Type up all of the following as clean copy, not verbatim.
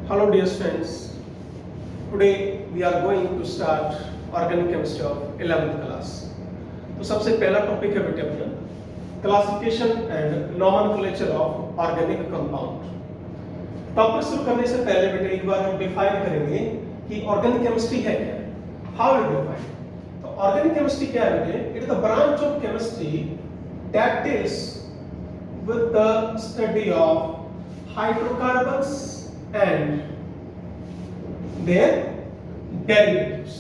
Hello dear friends, today we are going to start organic chemistry of 11th class। तो सबसे पहला topic है बेटे अपना classification and nomenclature of organic compound. Topic शुरू करने से पहले बेटे एक बार हम डिफाइन करेंगे कि ऑर्गेनिक केमिस्ट्री है क्या, हाउ इट डिफाइन। तो ऑर्गेनिक केमिस्ट्री क्या है बेटे? It is the branch of chemistry that deals with the study of hydrocarbons and their derivatives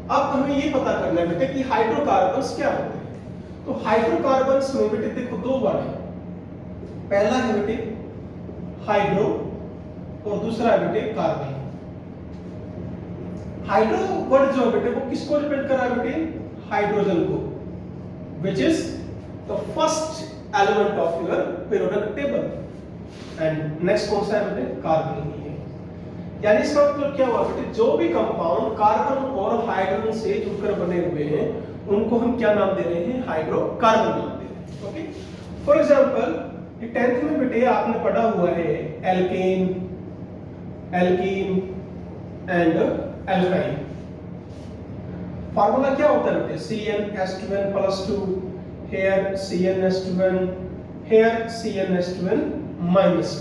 अब हमें ये पता करना है बेटे कि हाइड्रोकार्बन्स क्या होते हैं। तो हाइड्रोकार्बन्स में बेटे देखो दो वर्ड है, पहला है बेटे हाइड्रो और दूसरा है बेटे कार्बन। हाइड्रो वर्ड जो है बेटे वो किसको रिप्रेजेंट कर रहा है बेटे? हाइड्रोजन को, which is the first element of your periodic table। and next कौन सा है बेटे? कार्बन ही है। यानी इसका मतलब क्या हुआ बेटे? जो भी कंपाउंड कार्बन और हाइड्रोजन से जुड़कर बने हुए हैं उनको हम क्या नाम दे रहे हैं? हाइड्रोकार्बन नाम दे रहे हैं। ओके, फॉर एग्जांपल ये 10th में बेटे आपने पढ़ा हुआ है alkane, alkene and alkyne. Formula क्या होता है बेटे? CnH2n+2, here CnH2n, here CnH2n -2।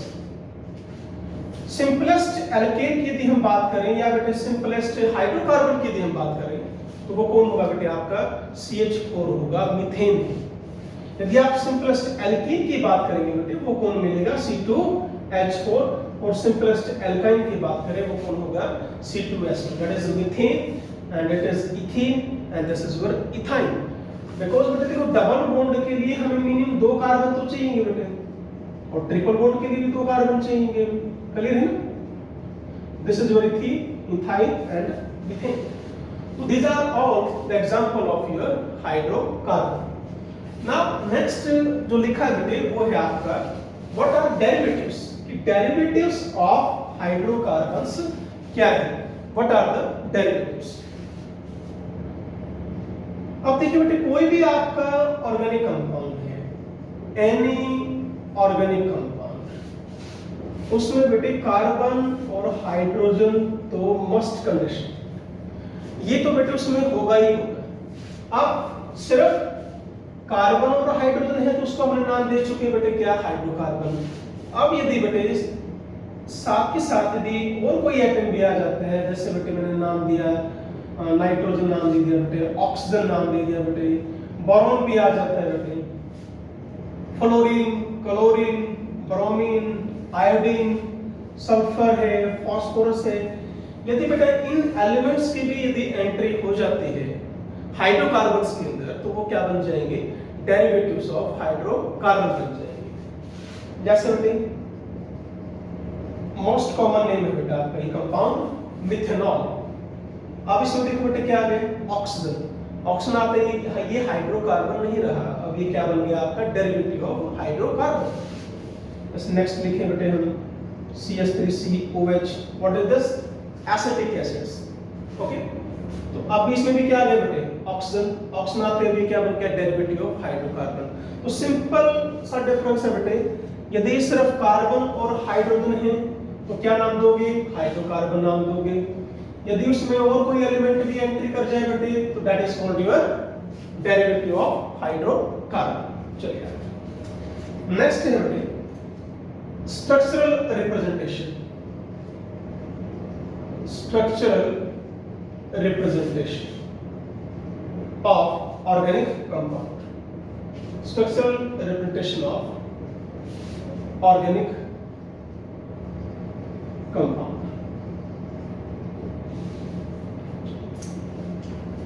Simplest alkene की यदि हम बात करें या बेटे सिंपलेस्ट हाइड्रोकार्बन की यदि हम बात करें तो वो कौन होगा बेटे? आपका CH4 होगा, मीथेन। यदि आप सिंपलेस्ट एल्कीन की बात करेंगे बेटे वो कौन मिलेगा? C2H4। और सिंपलेस्ट एल्काइन की बात करें वो कौन होगा? C2H2। That is methane and it is ethane and this is your ethyne. Because बेटे देखो डबल बॉन्ड के लिए हमें मिनिमम 2 कार्बन तो चाहिए बेटे, और ट्रिपल बॉन्ड के लिए भी 2 कार्बन चाहिए। क्लियर है ना? This is your ethane and methane. तो these are all the example of your hydrocarbon. Now next जो लिखा है बेटे वो है आपका what are derivatives. Derivatives of hydrocarbons क्या है? What are the derivatives? अब देखिए बेटे कोई भी आपका ऑर्गेनिक कंपाउंड है, एनी ऑर्गेनिक कंपाउंड, उसमें बेटे कार्बन और हाइड्रोजन तो मस्ट कंडीशन, ये तो बेटे उसमें होगा ही होगा। अब सिर्फ कार्बन और हाइड्रोजन है तो उसको हमने नाम दे चुके बेटे क्या? हाइड्रोकार्बन। अब यदि बेटे साथ के साथ यदि और कोई एटम भी आ जाता है, जैसे बेटे मैंने नाम दिया नाइट्रोजन नाम दे दिया बेटे, ऑक्सीजन नाम दे दिया बेटे, बोरॉन भी आ जाता है बेटे, fluorine, chlorine, bromine, iodine, sulphur है, फास्फोरस है। यदि बेटा इन एलिमेंट्स की भी यदि एंट्री हो जाती है हाइड्रोकार्बन्स के अंदर तो वो क्या बन जाएंगे? डेरिवेटिव्स ऑफ हाइड्रोकार्बन बन जाएंगे। जैसे बेटे मोस्ट कॉमन नेम है बेटा आपका ये कंपाउंड मिथेनॉल। अब इसमें देखो बेटे क्या आ गया? ऑक्सीजन। ऑक्सीजन आते ही ये हाइड्रोकार्बन नहीं रहा, अब ये क्या बन गया? आपका डेरिवेटिव ऑफ हाइड्रोकार्बन। बस नेक्स्ट लिखे बेटे हम CH3COH। What is this? Acetic acids. Okay, तो अब इसमें भी क्या आ गया बेटे? ऑक्सीजन। ऑक्सीजन आते हुए क्या बन गया? Derivative of hydrocarbon. तो सिंपल सा डिफरेंस है बेटे, यदि सिर्फ कार्बन और हाइड्रोजन है तो क्या नाम दोगे? हाइड्रोकार्बन नाम दोगे। यदि उसमें और कोई एलिमेंट भी एंट्री कर जाए बेटे तो that is called your derivative of hydrocarbon. चलिए नेक्स्ट है बेटे structural representation. Structural representation of organic compound. Structural representation of organic compound.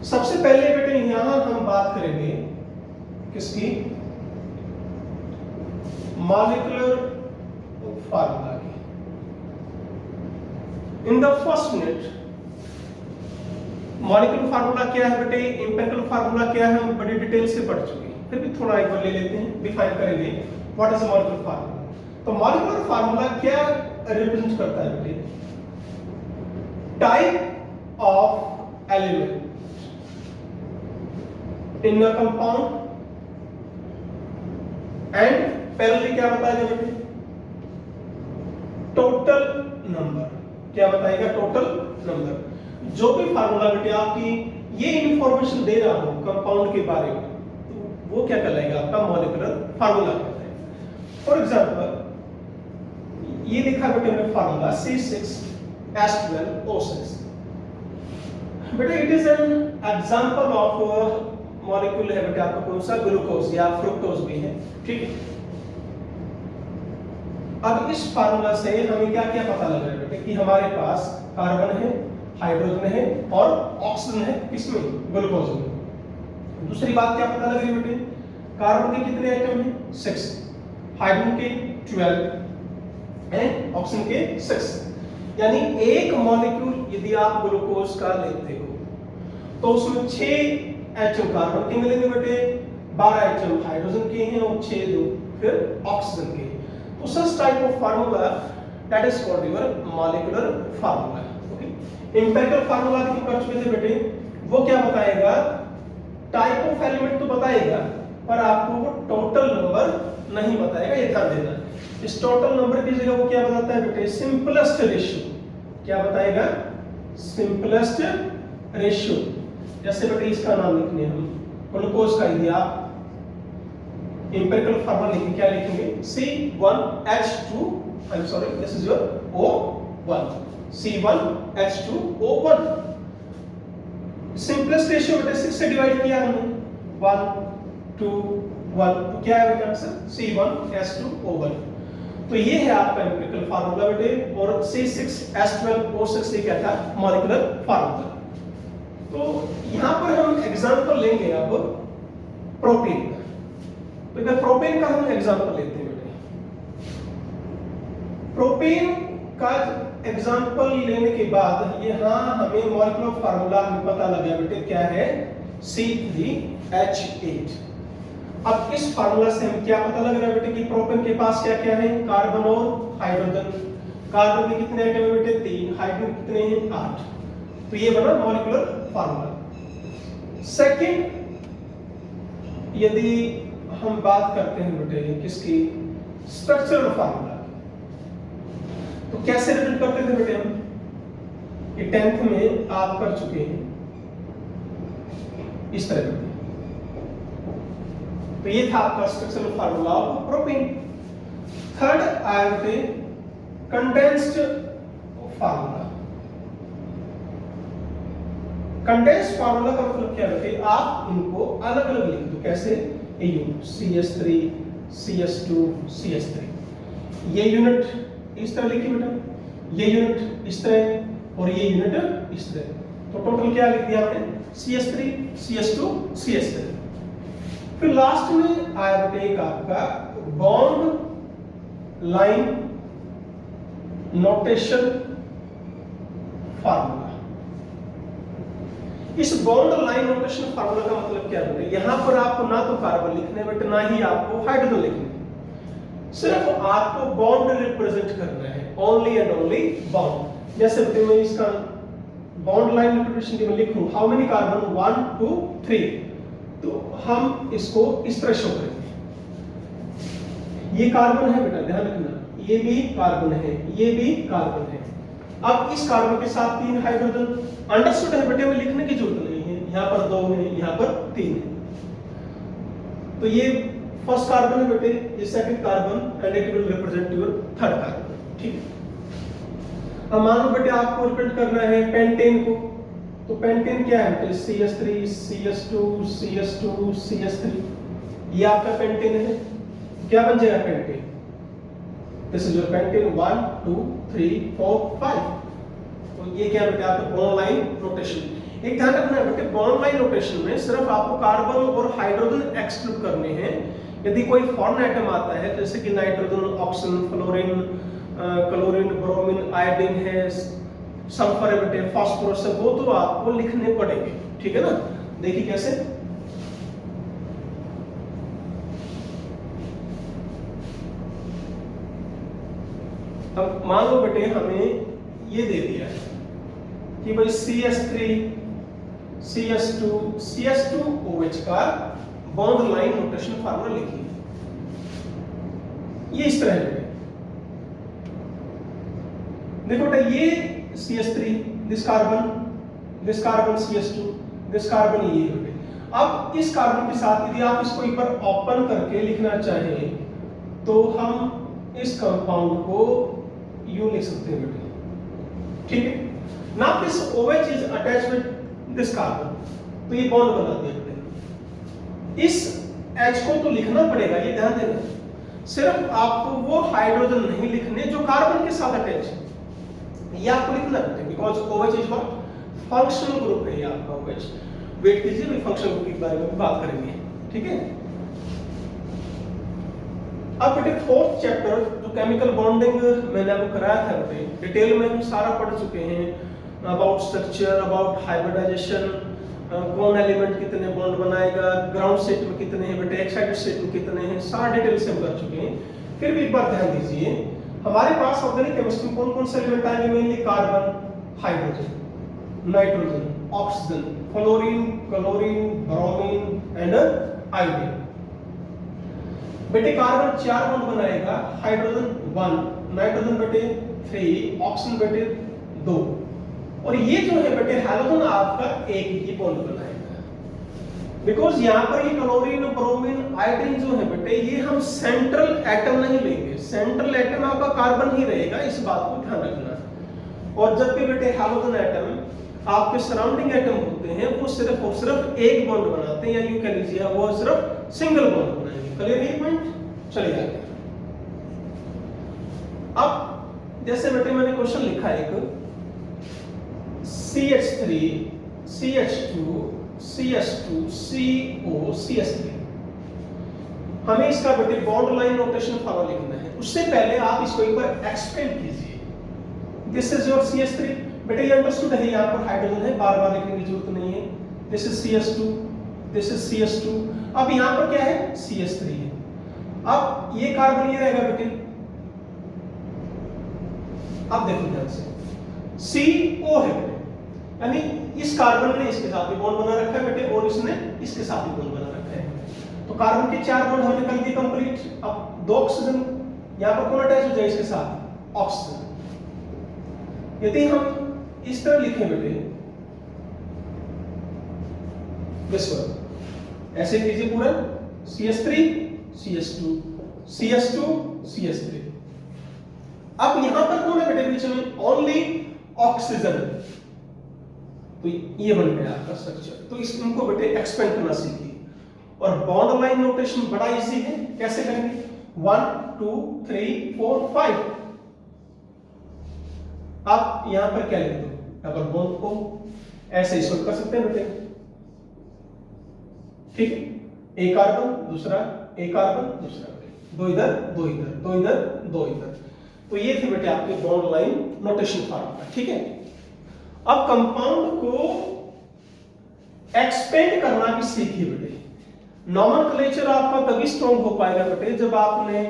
सबसे पहले बेटे यहां हम बात करेंगे किसकी? मॉलिक्यूलर फार्मूला की। In the first minute molecular formula क्या है बेटे? एम्पिरिकल फार्मूला क्या है हम बड़ी डिटेल से पढ़ चुके हैं, फिर भी थोड़ा एक बार ले लेते हैं, डिफाइन करेंगे व्हाट इज मॉलिक्यूलर फार्मूला। तो मॉलिक्यूलर फार्मूला क्या रिप्रेजेंट करता है बेटे? Type of element in a compound and parallelly क्या बताया बेटे? टोटल नंबर, क्या बताएगा? Total number. जो भी फार्मूला बेटे आपकी ये इंफॉर्मेशन दे रहा हो कंपाउंड के बारे में, तो वो क्या कहलाएगा? आपका मॉलिक्यूलर फार्मूला कहलाएगा। फॉर एग्जांपल ये लिखा बेटे हमने फार्मूला C6H12O6। बेटे it is an example of molecule है बेटे आपका कौन सा? ग्लूकोज या फ्रुक्टोज भी है, ठीक है। अब इस फार्मूला से हमें क्या क्या पता लग रहा है बेटे कि हमारे पास कार्बन है, हाइड्रोजन है और ऑक्सीजन है, किसमें? ग्लूकोज में। दूसरी बात क्या पता लग रही है बेटे? कार्बन के कितने एटम हैं? 6, हाइड्रोजन के 12 एंड ऑक्सीजन के 6। यानी एक मॉलिक्यूल यदि आप ग्लूकोज का लेते हो तो उसमें 6 एटम कार्बन के मिलेंगे बेटे, 12 एटम हाइड्रोजन के हैं और 6 दो फिर ऑक्सीजन के। तो such type of formula that is called your molecular formula. Okay, empirical formula हम कर चुके थे बेटे, वो क्या बताएगा? टाइप ऑफ एलिमेंट तो बताएगा पर आपको वो टोटल नंबर नहीं बताएगा, ये ध्यान देना। इस टोटल नंबर की जगह वो क्या बताता है बेटे? Simplest ratio. क्या बताएगा? Simplest ratio. जैसे बेटे इसका नाम लिखने हम ग्लूकोज का यदि आप एम्पिरिकल फार्मूला लिखेंगे, क्या लिखेंगे? C1H2, I am sorry, this is your O1, C1H2O1। Simplest ratio बेटे 6 से डिवाइड किया हमने, 1 2 1, तो क्या है बेटा आंसर? C1H2O1। तो ये है आपका एम्पिरिकल फार्मूला बेटे, और C6H12O6 ये क्या था? Molecular formula. तो यहां पर हम एग्जांपल लेंगे अब प्रोपेन का। तो इधर प्रोपेन का हम एग्जांपल लेते हैं बेटे। प्रोपेन का एग्जांपल लेने के बाद यहां हमें मॉलिक्यूलर फार्मूला हमें पता लगा बेटे, क्या है? C3H8। अब इस फार्मूला से हमें क्या पता लग रहा है बेटे कि प्रोपेन के पास क्या क्या है? कार्बन और हाइड्रोजन। कार्बन के कितने एटम है बेटे? 3। हाइड्रोजन कितने हैं? 8। तो ये बना मॉलिक्यूलर फार्मूला। सेकंड, यदि हम बात करते हैं बेटे किसकी? Structural formula. तो कैसे रिलेट करते थे बेटे हम? ये 10th में आप कर चुके हैं इस तरह बेटे। तो ये था आपका structural formula of propane. Third आया बेटे कंडेंस्ड फार्मूला। कंडेंस्ड फार्मूला का मतलब क्या है? आप इनको अलग अलग लिख दो। कैसे? CH3 CH2 CH3। ये यूनिट इस तरह लिखी बेटा, ये यूनिट इस तरह और ये यूनिट इस तरह। तो टोटल क्या लिख दिया आपने? CH3 CH2 CH3। फिर लास्ट में आया बेटा एक आपका बॉन्ड लाइन नोटेशन फार्मूला। इस बॉन्ड लाइन नोटेशन फार्मूला का मतलब क्या है? यहां पर आपको ना तो कार्बन लिखने बेटे, ना ही आपको हाइड्रोजन लिखने, सिर्फ आपको बॉन्ड रिप्रेजेंट करना है, ओनली एंड ओनली बॉन्ड। जैसे बेटे मैं इसका बॉन्ड लाइन नोटेशन की मैं लिखूं हाउ मेनी कार्बन 1 2 3, तो हम इसको इस तरह शो करेंगे। ये कार्बन है बेटा, ध्यान रखना, ये भी कार्बन है, ये भी कार्बन है। अब इस कार्बन के साथ 3 हाइड्रोजन। अंडरस्टूड है बेटे, में लिखने की जरूरत नहीं है। यहाँ पर 2 है, यहाँ पर 3 है। तो ये फर्स्ट कार्बन है बेटे, ये second carbon and it will represent your third carbon. ठीक है। अब मान लो बेटे आपको रिप्रेजेंट करना है पेंटेन को, तो पेंटेन क्या है बेटे? CH3 CH2 CH2 CH3, ये आपका पेंटेन है। क्या बन जाएगा pentane? This is your pentane 1 2 3 4 5। तो ये क्या बेटे आपका बॉन्ड लाइन नोटेशन। एक ध्यान रखना है बेटे, बॉन्ड लाइन नोटेशन में सिर्फ आपको कार्बन और हाइड्रोजन एक्सक्लूड करने हैं। यदि कोई फॉरेन एटम आता है जैसे कि nitrogen, oxygen, fluorine, chlorine, bromine, iodine है, सल्फर है बेटे, फास्फोरस है, वो तो आपको लिखने पड़ेंगे। ठीक है ना? देखिए कैसे। अब मान लो बेटे हमें ये दे दिया है कि भाई CH3 CH2 CH2OH का बॉन्ड लाइन नोटेशन फार्मूला लिखिए। ये इस तरह है। देखो बेटा ये CH3, this carbon CH2, this carbon ये है बेटे। अब इस कार्बन के साथ यदि आप इसको एक बार ओपन करके लिखना चाहें तो हम इस कंपाउंड को यूं लिख सकते हैं बेटे, ठीक है। Now this OH is attached with this carbon, तो ये बॉन्ड बना दिया बेटे। इस H को तो लिखना पड़ेगा, ये ध्यान देना, सिर्फ आपको वो हाइड्रोजन नहीं लिखने जो कार्बन के साथ अटैच है, ये आपको लिखना है, because OH is what, functional group है ये आपका OH। वेट कीजिए, मैं फंक्शनल ग्रुप के बारे में बात करेंगे, ठीक है। अब बेटे फोर्थ चैप्टर जो केमिकल बॉन्डिंग मैंने आपको कराया था बेटे, डिटेल में हम सारा पढ़ चुके हैं, अबाउट स्ट्रक्चर, अबाउट हाइब्रिडाइजेशन, कौन एलिमेंट कितने बॉन्ड बनाएगा, ग्राउंड स्टेट में कितने हैं बेटे, एक्साइटेड स्टेट में कितने हैं, सारा डिटेल से हम कर चुके हैं। फिर भी एक बार ध्यान दीजिए, हमारे पास ऑर्गेनिक केमिस्ट्री में कौन कौन से एलिमेंट आएंगे, mainly carbon, hydrogen, nitrogen, oxygen, fluorine, chlorine, bromine and iodine. बेटे कार्बन 4 बॉन्ड बनाएगा, हाइड्रोजन 1, नाइट्रोजन बेटे 3, ऑक्सीजन बेटे 2, और ये जो है बेटे हैलोजन आपका एक ही बॉन्ड बनाएगा। बिकॉज यहाँ पर ये क्लोरीन, ब्रोमीन, आयोडीन जो है बेटे, ये हम सेंट्रल एटम नहीं लेंगे, सेंट्रल एटम आपका कार्बन ही रहेगा, इस बात को ध्यान रखना। और जब भी बेटे हैलोजन एटम आपके सराउंडिंग एटम होते हैं, वो सिर्फ और सिर्फ एक बॉन्ड बनाते हैं, या यूं कह लीजिए वो सिर्फ सिंगल बॉन्ड बनाएंगे। क्लियर है पॉइंट, चलिए आगे। अब जैसे बेटे मैंने क्वेश्चन लिखा है एक, CH3 CH2 CH2 CO CH3, हमें इसका बेटे बॉन्ड लाइन नोटेशन फॉलो लिखना है। उससे पहले आप इसको एक बार एक्सपेंड कीजिए। दिस इज योर CH3 बेटे, ये अंडरस्टूड है, यहाँ पर हाइड्रोजन है, बार बार लिखने की जरूरत नहीं है। This is CH2, this is CH2, अब यहाँ पर क्या है, CH3 है। अब ये कार्बन ये रहेगा बेटे, अब देखो ध्यान से, CO है बेटे, यानी इस कार्बन ने इसके साथ भी बॉन्ड बना रखा है बेटे, और इसने इसके साथ भी बॉन्ड बना रखा है। तो कार्बन के 4 बॉन्ड हमने कर दिए कंप्लीट। अब 2 ऑक्सीजन, यहाँ पर कौन अटैच हो जाए इसके साथ, ऑक्सीजन। यदि हम इस तरह लिखें बेटे, दिस वन, ऐसे कीजिए पूरा, CH3 CH2 CH2 CH3। अब यहां पर कौन है बेटे बीच में, ओनली ऑक्सीजन, तो ये बन गया आपका स्ट्रक्चर। तो इसको बेटे एक्सपेंड करना सीखिए। और बॉन्ड लाइन नोटेशन बड़ा इजी है, कैसे करेंगे, 1 2 3 4 5। आप यहां पर क्या लिख दो, डबल बॉन्ड को ऐसे इसको कर सकते हैं बेटे, ठीक है। एक कार्बन दूसरा, एक कार्बन दूसरा, दो इधर दो इधर, दो इधर दो इधर। तो ये थे बेटे आपके बॉन्ड लाइन नोटेशन फॉर्मूला, ठीक है। अब कंपाउंड को एक्सपेंड करना भी सीखिए बेटे। नॉमेनक्लेचर आपका तभी स्ट्रॉन्ग हो पाएगा बेटे जब आपने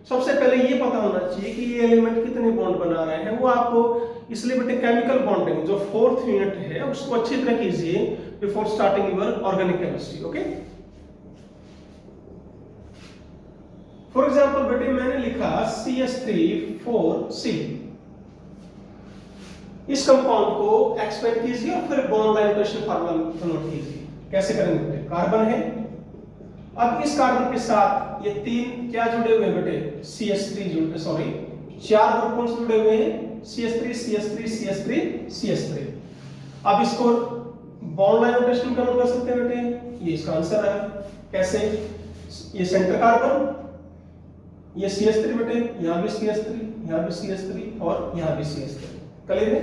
सबसे पहले ये पता होना चाहिए कि ये एलिमेंट कितने बॉन्ड बना रहे हैं, वो आपको, इसलिए बेटे केमिकल बॉन्डिंग जो 4th यूनिट है उसको अच्छी तरह कीजिए before starting your organic chemistry, okay. For example बेटे मैंने लिखा CH3 4C, इस कंपाउंड को एक्सपेंड कीजिए और फिर bond line notation formula note कीजिए। कैसे करेंगे बेटे, कार्बन है, अब इस कार्बन के साथ ये 3 क्या जुड़े हुए हैं बेटे, CH3 जुड़े, सॉरी 4 ग्रुप कौन से जुड़े हुए हैं, CH3 CH3 CH3 CH3। अब इसको बॉन्ड लाइन नोटेशन कन्वर्ट कर सकते हैं बेटे, ये इसका आंसर है। कैसे, ये सेंटर कार्बन, ये CH3 बेटे, यहां भी CH3, यहां भी CH3 और यहां भी CH3, क्लियर है।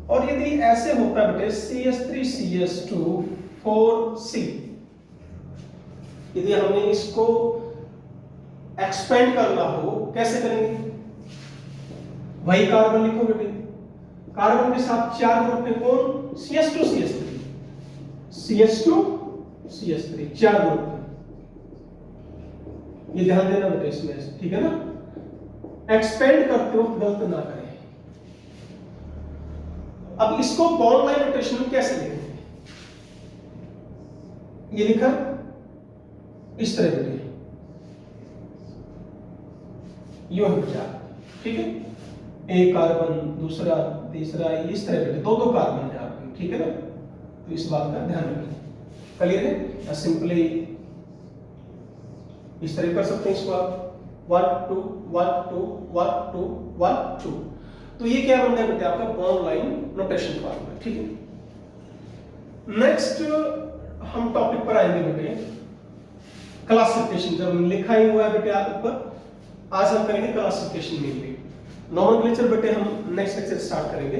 और यदि ऐसे होता बेटे CH3 CH2 4C, यदि हमने इसको एक्सपेंड करना हो कैसे करेंगे, वही कार्बन लिखो बेटे, कार्बन के साथ 4 ग्रुप में कौन, CH2 CH3 CH2 CH3, 4 group में, ये ध्यान देना बेटे इसमें, ठीक है ना। एक्सपेंड करते वक्त गलत ना करें। अब इसको बॉन्ड लाइन नोटेशन में कैसे लिखेंगे, ये लिखा इस तरह बेटे, यो है बेटा, ठीक है। एक कार्बन, दूसरा, तीसरा, इस तरह बेटे दो दो कार्बन है आपके, ठीक है ना। तो इस बात का ध्यान रखें। क्लियर है? या सिंपली इस तरह कर सकते हैं इसको आप 1 2 1 2 1 2 1 2। तो ये क्या बन गया बेटे आपका बॉन्ड लाइन नोटेशन फॉर्मूला, ठीक है। नेक्स्ट हम टॉपिक पर आएंगे बेटे क्लासिफिकेशन। जब लिखा ही हुआ है बेटे आप ऊपर, आज हम करेंगे क्लासिफिकेशन मेनली। नॉमेनक्लेचर बेटे हम नेक्स्ट लेक्चर स्टार्ट करेंगे।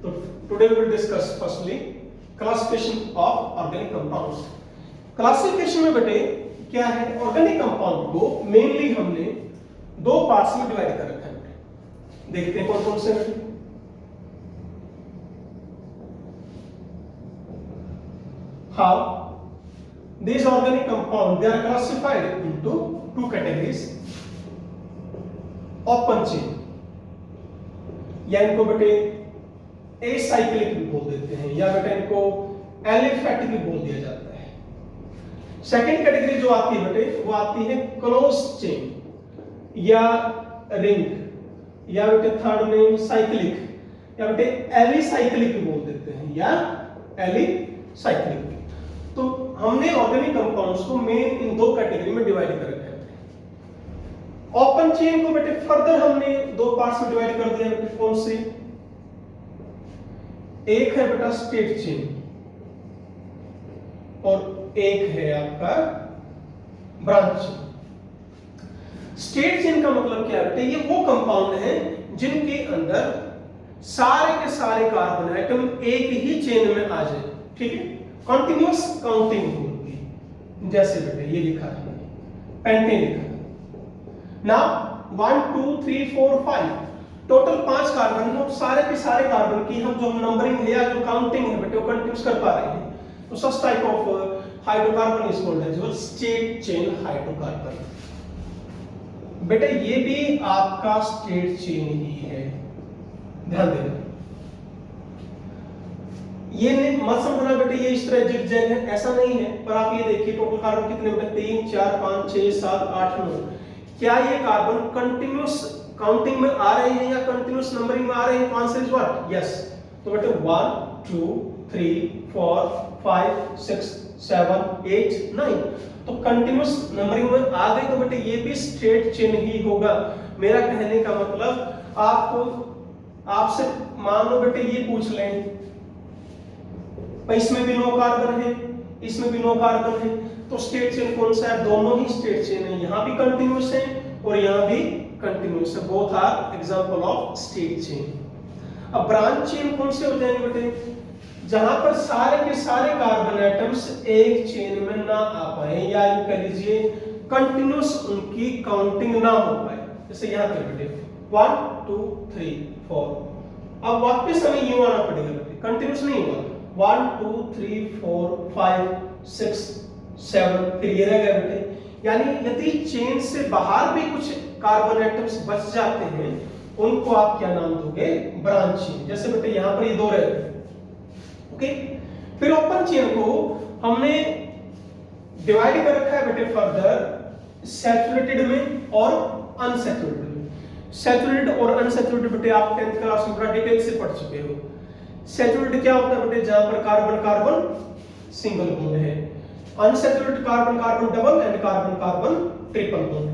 तो today we will discuss firstly classification of organic compounds. Classification में बेटे क्या है, ऑर्गेनिक कंपाउंड को मेनली हमने दो पार्ट्स में डिवाइड कर रखा है बेटे। देखते हैं कौन कौन से बेटे। How these organic compounds they are classified into two categories, open chain या इनको बेटे एसाइक्लिक भी बोल देते हैं, या बेटे इनको एलिफैटिक भी बोल दिया जाता है। सेकंड कैटेगरी जो आती है बेटे वो आती है क्लोज चेन या रिंग, या बेटे थर्ड नेम साइक्लिक, या बेटे एलिसाइक्लिक भी बोल देते हैं, या एलिसाइक्लिक। तो हमने ऑर्गेनिक कंपाउंड्स को मेन इन दो कैटेगरी में डिवाइड कर रखा है। ओपन चेन को बेटे फर्दर हमने दो पार्ट्स में डिवाइड कर दिया बेटे। कौन से? एक है बेटा स्टेट चेन और एक है आपका ब्रांच चेन। स्टेट चेन का मतलब क्या है बेटे, ये वो कंपाउंड है जिनके अंदर सारे के सारे कार्बन एटम एक ही चेन में आ जाए, ठीक है, कंटिन्यूअस काउंटिंग होगी। जैसे बेटे ये लिखा है पेंटेन लिखा है ना, 1 2 3 4 5 टोटल 5 कार्बन है। सारे के सारे कार्बन की हम जो नंबरिंग है या जो काउंटिंग है बेटे वो कंटिन्यूअस कर पा रहे हैं। तो such type of hydrocarbon is called as straight chain hydrocarbon. बेटा ये भी आपका स्टेट चेन ही है, ध्यान देना। ये मत समझना बेटे ये इस तरह जिग-जैग है, ऐसा नहीं है। पर आप ये देखिए टोटल कार्बन कितने बेटे 3 4 5 6 7 8 9। क्या ये कार्बन कंटिन्यूअस काउंटिंग में आ रहे हैं या कंटिन्यूअस नंबरिंग में आ रहे हैं? Answer is what? यस। तो बेटे 1 2 3 4 5 6 7 8 9 तो कंटिन्यूअस नंबरिंग में आ गए। तो बेटे ये भी स्ट्रेट चेन ही होगा। मेरा कहने का मतलब आपसे मान लो बेटे ये पूछ लें इसमें भी 9 कार्बन है, इसमें भी 9 कार्बन है, तो स्टेट चेन कौन सा है? दोनों ही स्टेट चेन है। यहां भी कंटिन्यूअस है और यहां भी कंटिन्यूअस है। Both are example of straight chain. अब ब्रांच चेन कौन से हो जाएंगे बेटे? जहां पर सारे के सारे कार्बन एटम्स एक चेन में ना आ पाए, या यूं कह लीजिए कंटिन्यूअस उनकी काउंटिंग ना हो पाए। जैसे यहां पे बेटे 1 2 3 4। अब वापस हमें यूं आना पड़ेगा बेटे, कंटिन्यूअस नहीं हुआ। 1 2 3 4 5 6 7 फिर ये रह गया बेटे। यानी यदि चेन से बाहर भी कुछ कार्बन एटम्स बच जाते हैं उनको आप क्या नाम दोगे? Branch chain. जैसे बेटे यहां पर ये दो रह गए, ओके। फिर ओपन चेन को हमने डिवाइड कर रखा है बेटे फर्दर सैचुरेटेड में और अनसैचुरेटेड में। सैचुरेटेड और अनसैचुरेटेड बेटे आप 10th क्लास में बड़ा डिटेल से पढ़ चुके हो। सैचुरेटेड क्या होता है बेटे? जहां पर कार्बन कार्बन सिंगल बॉन्ड है। Unsaturated carbon carbon double and carbon carbon triple bond.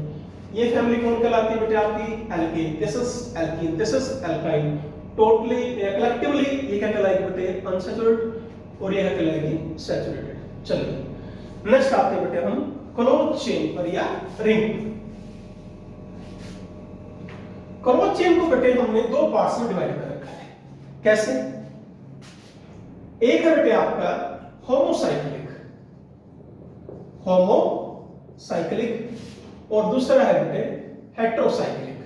ये फैमिली कौन कहलाती है बेटे? आपकी alkane. This is alkene, this is alkyne. Totally collectively ये क्या कहलाएगी बेटे? अनसैचुरेटेड, और ये कहलाएगी सैचुरेटेड। चलिए नेक्स्ट आते हैं बेटे हम क्लोज चेन पर या रिंग। क्लोज चेन को बेटे हमने दो पार्ट्स में डिवाइड कर रखा है। कैसे? एक है बेटे आपका होमोसाइक्लिक, होमोसाइक्लिक, और दूसरा है बेटे हेटेरोसाइक्लिक।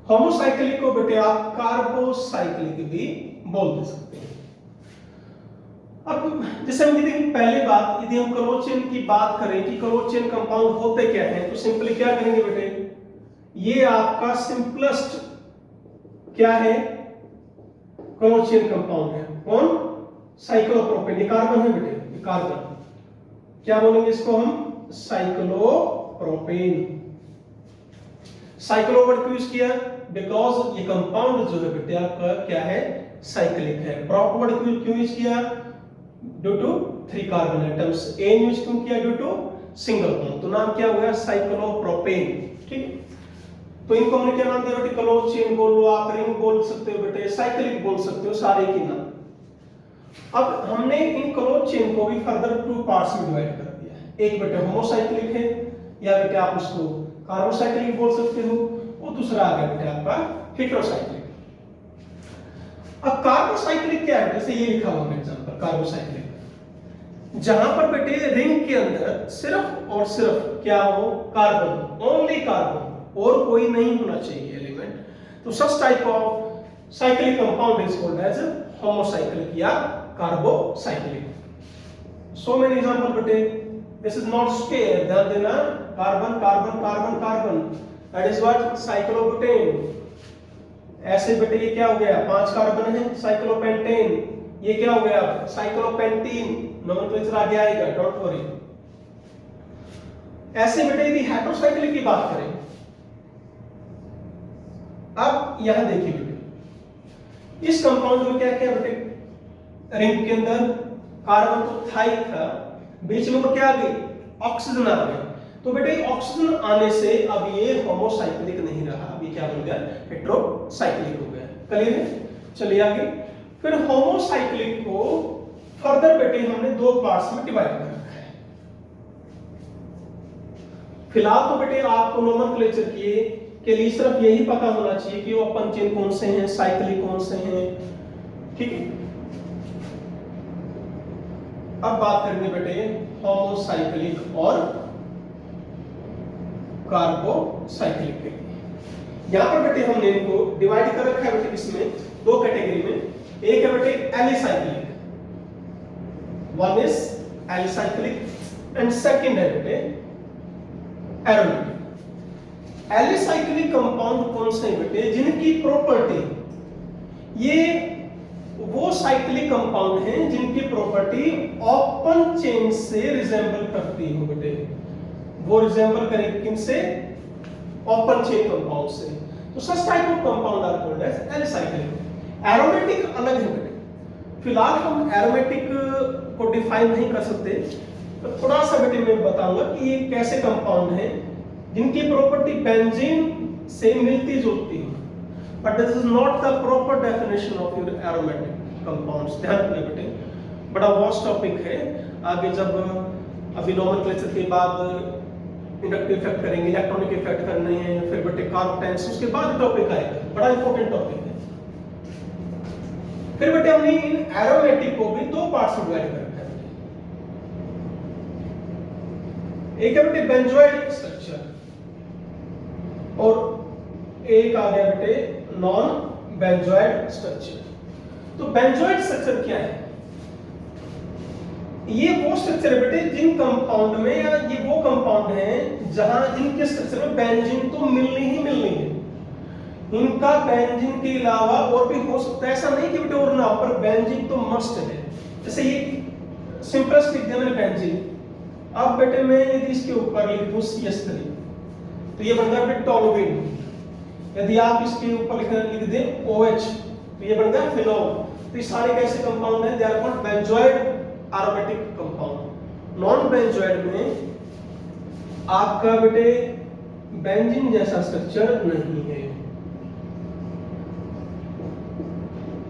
होमोसाइक्लिक को बेटे आप कार्बोसाइक्लिक भी बोल दे सकते हैं। अब जैसे हम पहले बात, यदि हम क्लोज चेन की बात करें कि क्लोज चेन कंपाउंड होते क्या हैं, तो सिंपली क्या करेंगे बेटे? ये आपका सिंपलेस्ट क्या है? क्लोज चेन कंपाउंड है। कौन? साइक्लोप्रोपेन। ये कार्बन है बेटे, ये कार्बन। क्या बोलेंगे इसको हम? साइक्लोप्रोपेन। साइक्लो वर्ड क्यों यूज किया? बिकॉज ये कंपाउंड जो है बेटे आपका क्या है, साइक्लिक है। प्रोप वर्ड क्यों यूज किया? Due to 3 carbon atoms. Ane use क्यों किया? Due to single bond. तो नाम क्या हो गया? साइक्लोप्रोपेन। ठीक है, तो इनको हमने क्या नाम दिया बेटे? क्लोज चेन बोल लो आप, रिंग बोल सकते हो बेटे, साइक्लिक बोल सकते हो, सारे के नाम। अब हमने इन क्लोज चेन को भी फर्दर 2 पार्ट्स में डिवाइड कर दिया है। एक बेटे होमोसाइक्लिक है, या बेटे आप उसको कार्बोसाइक्लिक बोल सकते हो, और दूसरा आ गया बेटे आपका हेटेरोसाइक्लिक। अब कार्बोसाइक्लिक क्या है? जैसे ये लिखा हुआ है एग्जांपल, कार्बोसाइक्लिक, जहां पर बेटे रिंग के अंदर सिर्फ और सिर्फ क्या हो? कार्बन, ओनली कार्बन, और कोई नहीं होना चाहिए एलिमेंट। तो such type of cyclic compound is called as homocyclic या कार्बोसाइक्लिक। सो मेनी एग्जांपल बेटे, दिस इज नॉट स्क्वायर, ध्यान देना, carbon carbon carbon carbon, that is what? Cyclobutane. ऐसे बेटे ये क्या हो गया? 5 कार्बन है, साइक्लोपेंटेन। ये क्या हो गया? साइक्लोपेंटीन। नोमेनक्लेचर आगे आएगा, डोंट वरी। ऐसे बेटे यदि हेटेरोसाइक्लिक की बात करें, अब यहां देखिए बेटे, इस कंपाउंड में क्या क्या बेटे? रिंग के अंदर कार्बन तो था ही था, बीच में वो क्या आ गई? ऑक्सीजन आ गई। तो बेटे ऑक्सीजन आने से अब ये होमोसाइक्लिक नहीं रहा, अब ये क्या बन गया? हेटेरोसाइक्लिक हो गया। क्लियर है? चलिए आगे। फिर होमोसाइक्लिक को फर्दर बेटे हमने 2 पार्ट्स में डिवाइड कर रखा है। फिलहाल तो बेटे आपको नोमेनक्लेचर के लिए सिर्फ यही पता होना चाहिए कि वो ओपन चेन कौन से हैं, साइक्लिक कौन से हैं। ठीक है, अब बात करेंगे बेटे होमोसाइक्लिक और कार्बोसाइक्लिक के लिए। यहां पर बेटे हमने इनको डिवाइड कर रखा है बेटे इसमें 2 कैटेगरी में। एक है बेटे alicyclic, one is alicyclic and second है बेटे एरोमेटिक। एलिसाइक्लिक कंपाउंड कौन से हैं बेटे? जिनकी प्रॉपर्टी, ये वो साइक्लिक कंपाउंड हैं जिनकी प्रॉपर्टी ओपन चेन से रिजेंबल करती हो बेटे। वो रिजेंबल करेंगे किनसे? ओपन चेन कंपाउंड से। तो such type of compound are called as alicyclic. Aromatic अलग है बेटे। फिलहाल हम एरोमेटिक को डिफाइन नहीं कर सकते, तो थोड़ा सा बेटे मैं बताऊंगा कि ये कैसे कंपाउंड हैं जिनकी प्रॉपर्टी बेंजीन से मिलती जुलती हो। But this is not the proper definition of your aromatic compounds. ध्यान रखना बेटे, बड़ा वास्ट टॉपिक है। आगे जब अभी नोमेनक्लेचर के बाद इंडक्टिव इफेक्ट करेंगे, इलेक्ट्रॉनिक इफेक्ट करने हैं, फिर बेटे कार्बोटेंस, उसके बाद टॉपिक आएगा, बड़ा इंपॉर्टेंट टॉपिक है। फिर बेटे हमने इन एरोमेटिक को भी 2 पार्ट्स में डिवाइड कर रखा है। एक है बेटे बेंजोइड स्ट्रक्चर और एक आ गया बेटे नॉन बेंजोइड स्ट्रक्चर। तो बेंजोइड स्ट्रक्चर क्या है? ये वो स्ट्रक्चर है बेटे जिन कंपाउंड में, या ये वो कंपाउंड है जहां जिनके स्ट्रक्चर में बेंजीन तो मिलनी ही मिलनी है। इनका बेंजीन के अलावा और भी हो सकता है, ऐसा नहीं कि बेटे और ना, पर बेंजीन तो मस्ट है। जैसे ये सिंपलेस्ट एग्जांपल है बेंजीन। अब बेटे मैं यदि इसके ऊपर लिख दूं CH3 तो ये बन गया बेटे टोलुइन। यदि आप इसके ऊपर लिख दें OH तो ये बन गया फिनोल। तो ये सारे कैसे कंपाउंड हैं? They are called benzenoid aromatic compound. Non benzenoid में आपका बेटे बेंजीन जैसा स्ट्रक्चर नहीं है।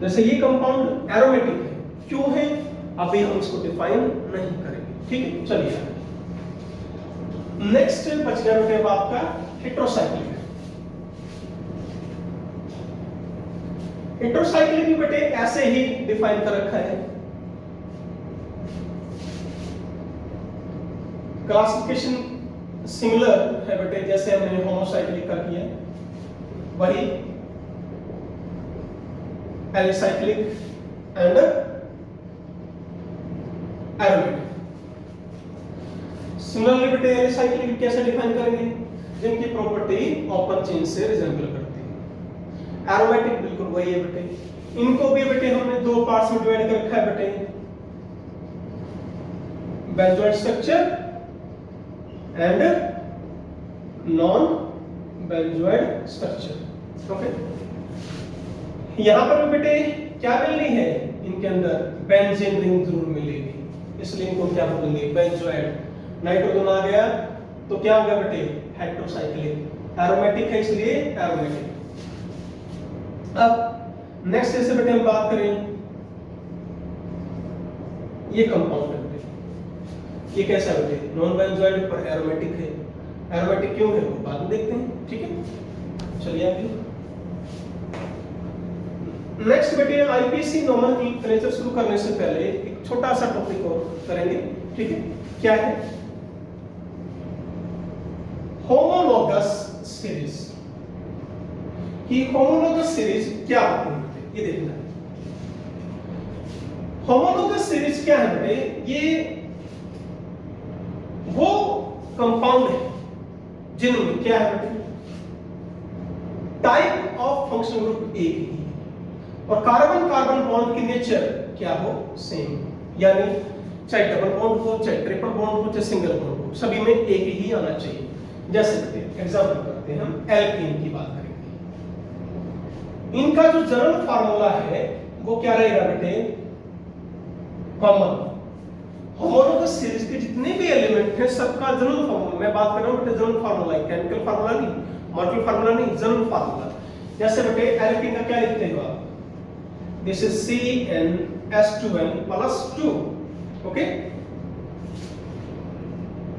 जैसे ये कंपाउंड एरोमेटिक है, क्यों है अभी हम इसको डिफाइन नहीं करेंगे। ठीक है, चलिए नेक्स्ट बच गया बेटे अब आपका हेटेरोसाइक्लिक। हेटेरोसाइक्लिक भी बेटे ऐसे ही डिफाइन कर रखा है। क्लासिफिकेशन सिमिलर है बेटे, जैसे हमने होमोसाइक्लिक का किया वही, एलिसाइक्लिक एंड एरोमेटिक। सिमिलरली बेटे एलिसाइक्लिक कैसे डिफाइन करेंगे? जिनकी प्रॉपर्टी ओपन चेन से रिजेंबल करती है। एरोमेटिक बिल्कुल वही है बेटे। इनको भी बेटे हमने 2 पार्ट्स में डिवाइड कर रखा है बेटे, benzenoid structure and non benzenoid structure. Okay, यहां पर भी बेटे क्या मिलनी है, इनके अंदर बेंजीन रिंग जरूर मिलेगी, इसलिए इनको क्या बोलेंगे, बेंजोइड। नाइट्रोजन आ गया तो क्या होगा बेटे, हेटेरोसाइक्लिक। एरोमेटिक है इसलिए एरोमेटिक। अब नेक्स्ट जैसे बेटे हम बात करें, ये कंपाउंड है बेटे, ये कैसा है बेटे, नॉन बेंजोइड पर एरोमेटिक है। एरोमेटिक क्यों है वो बाद में देखते हैं, ठीक है। चलिए आगे नेक्स्ट बेटे, आईपीसी नोमेनक्लेचर शुरू करने से पहले एक छोटा सा टॉपिक और करेंगे, ठीक है। क्या है, होमोलॉगस सीरीज। कि होमोलॉगस सीरीज क्या होती है, ये देखना है। होमोलॉगस सीरीज क्या है बेटे, ये वो कंपाउंड है जिनमें क्या है बेटे, टाइप ऑफ फंक्शनल ग्रुप एक ही और कार्बन कार्बन बॉन्ड की नेचर क्या हो, सेम। यानी चाहे डबल बॉन्ड हो, चाहे ट्रिपल बॉन्ड हो, चाहे सिंगल बॉन्ड हो, सभी में एक ही आना चाहिए। जैसे एग्जांपल करते हैं, हम एल्कीन की बात करेंगे। इनका जो जनरल फार्मूला है वो क्या रहेगा बेटे, कॉमन। होमोलॉगस सीरीज के जितने भी एलिमेंट हैं सबका जनरल फार्मूला, मैं बात कर रहा हूं बेटे जनरल फार्मूला, केमिकल फार्मूला नहीं, मॉलिक्यूलर फार्मूला नहीं, जनरल फार्मूला। जैसे बेटे एल्कीन का क्या लिखते हो आप, this is CnH2n plus 2, okay.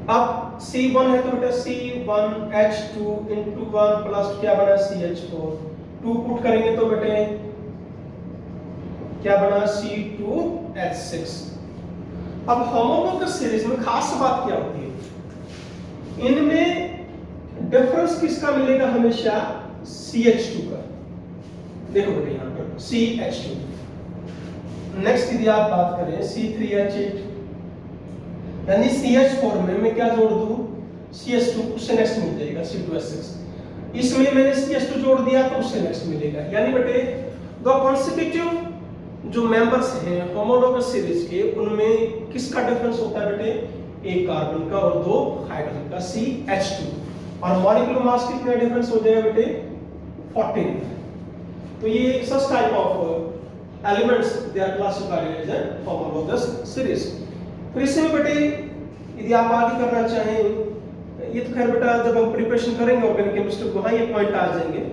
अब C1 है तो बेटा C1H2 into 1 प्लस क्या बना CH4, 2 पुट करेंगे तो बेटे क्या बना C2H6। अब होमोलॉगस सीरीज में खास बात क्या होती है, इनमें डिफरेंस किसका मिलेगा, हमेशा CH2 का। देखो बेटे यहां पर CH2। नेक्स्ट यदि आप बात करें C3H8, यानी CH4 में मैं क्या जोड़ दूं, CH2, उससे नेक्स्ट मिल जाएगा C2H6। इसमें मैंने CH2 जोड़ दिया तो उससे नेक्स्ट मिलेगा। यानी बेटे दो कॉन्सिक्यूटिव जो मेंबर्स हैं होमोलॉगस सीरीज के, उनमें किसका डिफरेंस होता है बेटे, एक कार्बन का और दो हाइड्रोजन का CH2। और मॉलिक्यूलर मास कितना डिफरेंस हो जाएगा बेटे, 14। तो ये such type of elements they are classified as an homologous series. फिर इसमें बेटे यदि आप आगे करना चाहें, ये तो खैर बेटा जब हम प्रिपरेशन करेंगे ऑर्गेनिक केमिस्ट्री को, वहां ये पॉइंट आ जाएंगे।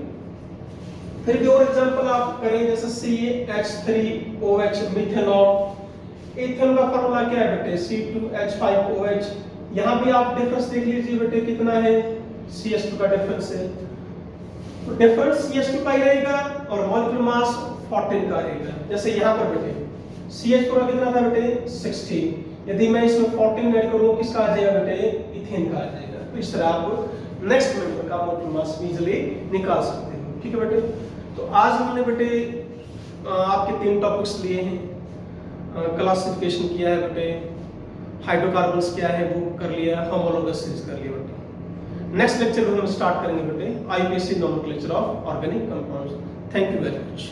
फिर भी और एग्जांपल आप करें, जैसे CH3OH मिथेनॉल। इथेनॉल का फार्मूला क्या है बेटे, C2H5OH। यहां भी आप डिफरेंस देख लीजिए बेटे, कितना है, CH2 का डिफरेंस है, तो डिफरेंस CH2 का ही रहेगा और मॉलिक्यूलर मास 14 का रहेगा। जैसे यहां पर बेटे CH4 का कितना था बेटे, 16। यदि मैं इसमें 14 ऐड करूं, किसका आ जाएगा बेटे, इथेन का आ जाएगा। तो इस तरह आप नेक्स्ट मेंबर का मॉलिक्यूलर मास इजीली निकाल सकते हो, ठीक है बेटे। तो आज हमने बेटे आपके 3 टॉपिक्स लिए हैं। क्लासिफिकेशन किया है बेटे, हाइड्रोकार्बन्स क्या है वो कर लिया, होमोलॉगस सीरीज कर लिया बेटे। नेक्स्ट लेक्चर में हम स्टार्ट करेंगे बेटे IPC nomenclature of organic compounds. Thank you very much.